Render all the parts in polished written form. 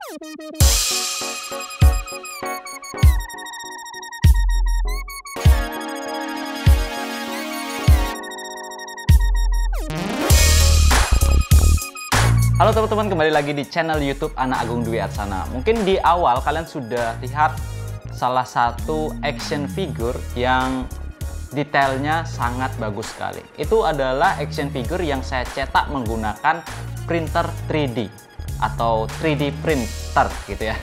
Halo teman-teman, kembali lagi di channel YouTube Anak Agung Dwi Arsana. Mungkin di awal kalian sudah lihat salah satu action figure yang detailnya sangat bagus sekali. Itu adalah action figure yang saya cetak menggunakan printer 3D atau 3D printer gitu ya.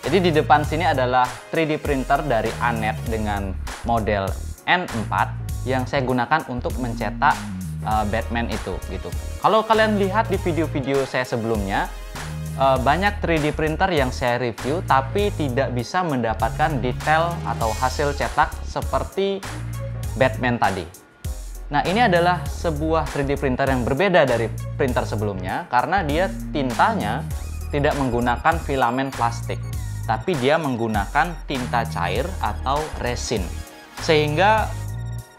Jadi di depan sini adalah 3D printer dari Anet dengan model N4 yang saya gunakan untuk mencetak Batman itu gitu. Kalau kalian lihat di video-video saya sebelumnya, banyak 3D printer yang saya review tapi tidak bisa mendapatkan detail atau hasil cetak seperti Batman tadi. Nah, ini adalah sebuah 3D printer yang berbeda dari printer sebelumnya karena dia tintanya tidak menggunakan filamen plastik, tapi dia menggunakan tinta cair atau resin, sehingga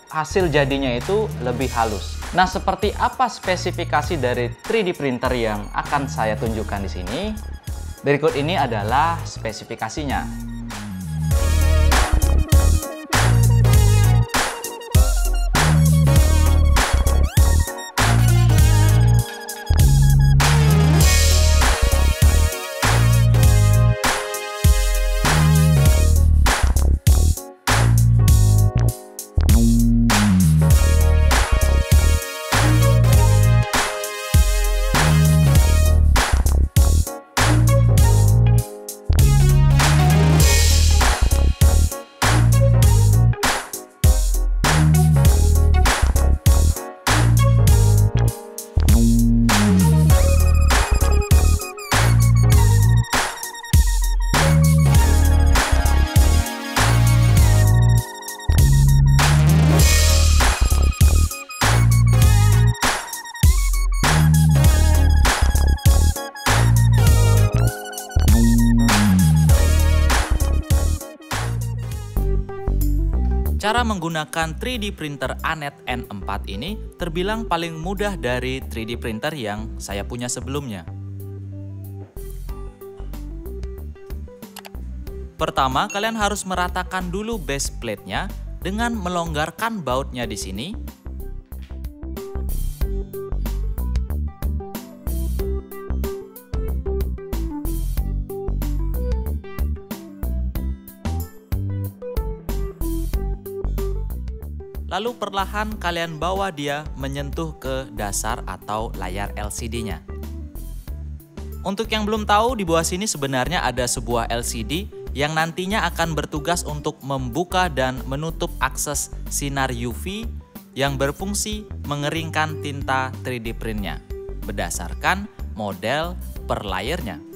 hasil jadinya itu lebih halus. Nah, seperti apa spesifikasi dari 3D printer yang akan saya tunjukkan di sini? Berikut ini adalah spesifikasinya. Cara menggunakan 3D printer Anet N4 ini terbilang paling mudah dari 3D printer yang saya punya sebelumnya. Pertama, kalian harus meratakan dulu base plate-nya dengan melonggarkan bautnya di sini. Lalu perlahan kalian bawa dia menyentuh ke dasar atau layar LCD-nya. Untuk yang belum tahu, di bawah sini sebenarnya ada sebuah LCD yang nantinya akan bertugas untuk membuka dan menutup akses sinar UV yang berfungsi mengeringkan tinta 3D print-nya berdasarkan model per layernya.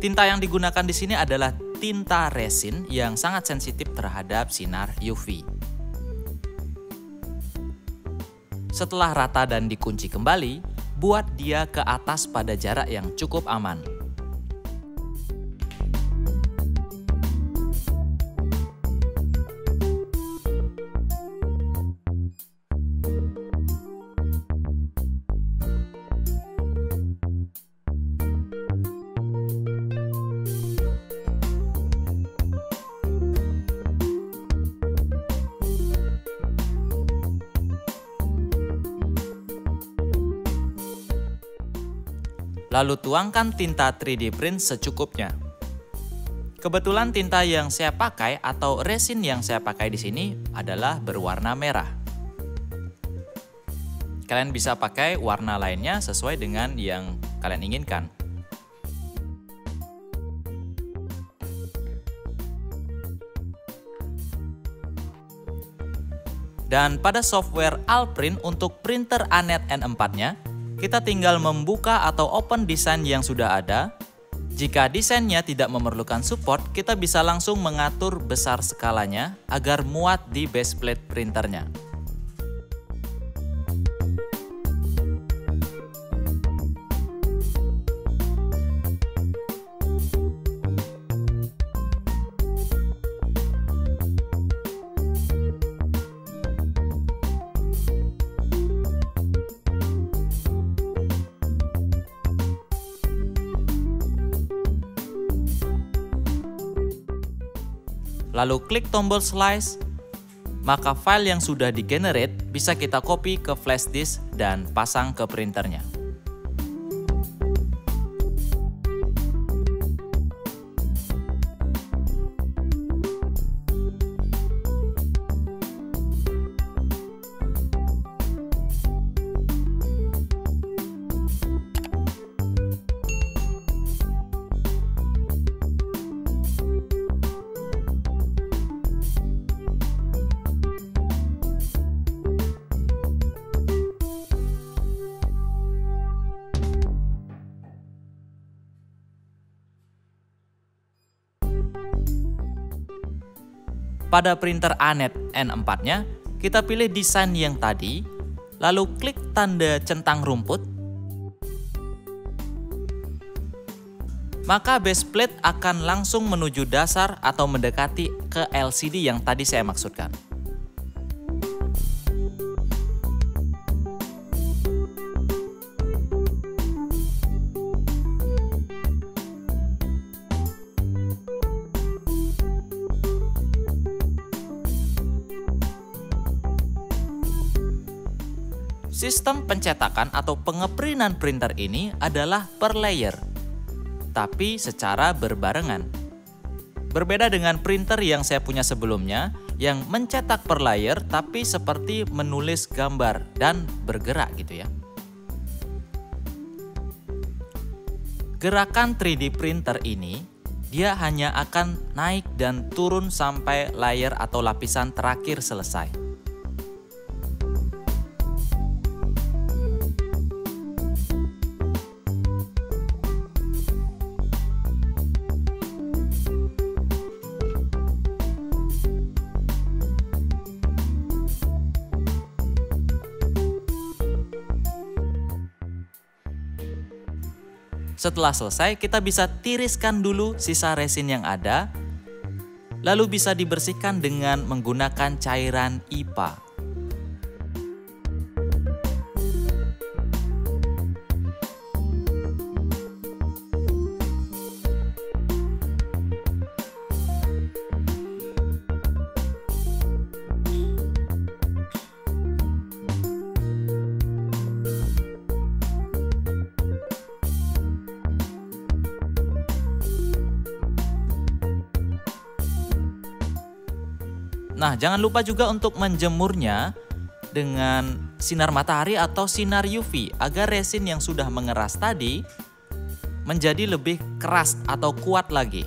Tinta yang digunakan di sini adalah tinta resin yang sangat sensitif terhadap sinar UV. Setelah rata dan dikunci kembali, buat dia ke atas pada jarak yang cukup aman. Lalu tuangkan tinta 3D print secukupnya. Kebetulan tinta yang saya pakai atau resin yang saya pakai di sini adalah berwarna merah. Kalian bisa pakai warna lainnya sesuai dengan yang kalian inginkan. Dan pada software Allprint untuk printer Anet N4-nya, kita tinggal membuka atau open desain yang sudah ada. Jika desainnya tidak memerlukan support, kita bisa langsung mengatur besar skalanya agar muat di base plate printernya. lalu klik tombol slice, maka file yang sudah di-generate bisa kita copy ke flash disk dan pasang ke printernya. Pada printer Anet N4-nya, kita pilih desain yang tadi, lalu klik tanda centang rumput. Maka base plate akan langsung menuju dasar atau mendekati ke LCD yang tadi saya maksudkan. Sistem pencetakan atau pengeprintan printer ini adalah per layer, tapi secara berbarengan. Berbeda dengan printer yang saya punya sebelumnya, yang mencetak per layer tapi seperti menulis gambar dan bergerak gitu ya. Gerakan 3D printer ini, dia hanya akan naik dan turun sampai layer atau lapisan terakhir selesai. Setelah selesai, kita bisa tiriskan dulu sisa resin yang ada, lalu bisa dibersihkan dengan menggunakan cairan IPA. Nah, jangan lupa juga untuk menjemurnya dengan sinar matahari atau sinar UV agar resin yang sudah mengeras tadi menjadi lebih keras atau kuat lagi.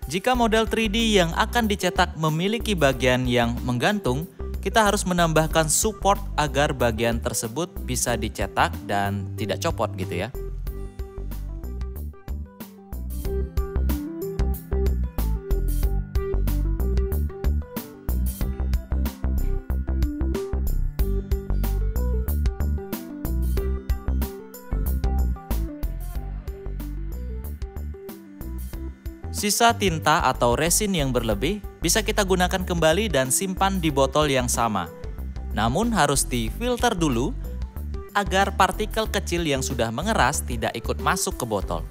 Jika model 3D yang akan dicetak memiliki bagian yang menggantung, kita harus menambahkan support agar bagian tersebut bisa dicetak dan tidak copot gitu ya. Sisa tinta atau resin yang berlebih bisa kita gunakan kembali dan simpan di botol yang sama. Namun harus difilter dulu agar partikel kecil yang sudah mengeras tidak ikut masuk ke botol.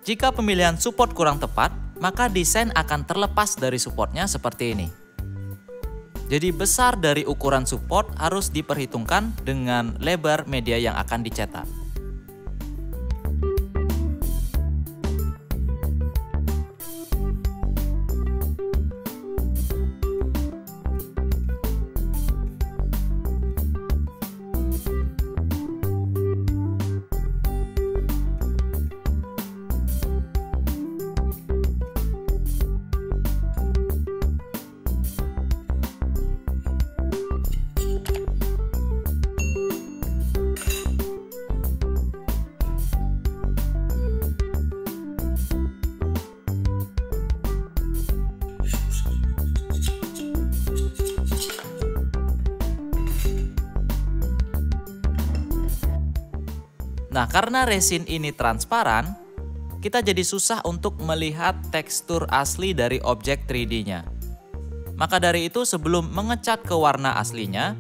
Jika pemilihan support kurang tepat, maka desain akan terlepas dari supportnya seperti ini. Jadi besar dari ukuran support harus diperhitungkan dengan lebar media yang akan dicetak. Nah, karena resin ini transparan, kita jadi susah untuk melihat tekstur asli dari objek 3D-nya. Maka dari itu, sebelum mengecat ke warna aslinya,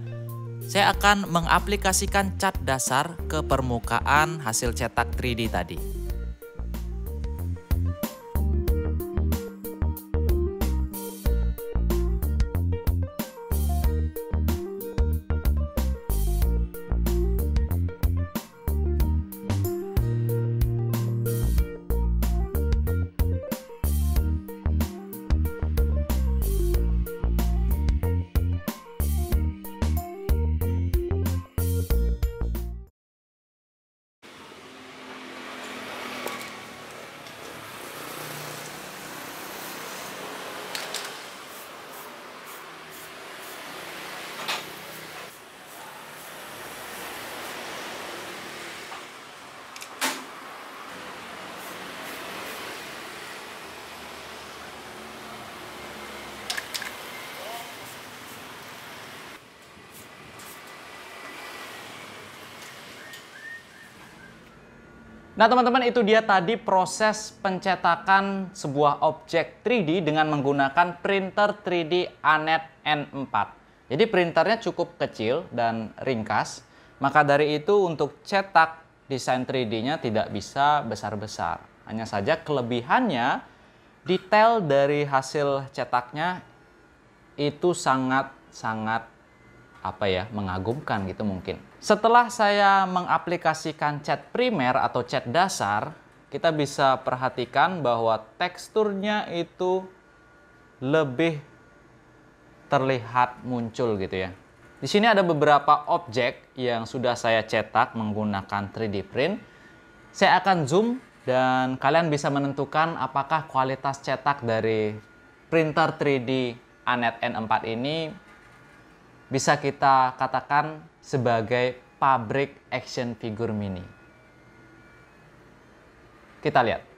saya akan mengaplikasikan cat dasar ke permukaan hasil cetak 3D tadi. Nah teman-teman, itu dia tadi proses pencetakan sebuah objek 3D dengan menggunakan printer 3D Anet N4. Jadi printernya cukup kecil dan ringkas, maka dari itu untuk cetak desain 3D-nya tidak bisa besar-besar. Hanya saja kelebihannya, detail dari hasil cetaknya itu sangat mengagumkan gitu mungkin. Setelah saya mengaplikasikan cat primer atau cat dasar, kita bisa perhatikan bahwa teksturnya itu lebih terlihat muncul gitu ya. Di sini ada beberapa objek yang sudah saya cetak menggunakan 3D print. Saya akan zoom dan kalian bisa menentukan apakah kualitas cetak dari printer 3D Anet N4 ini bisa kita katakan sebagai pabrik action figure mini. Kita lihat.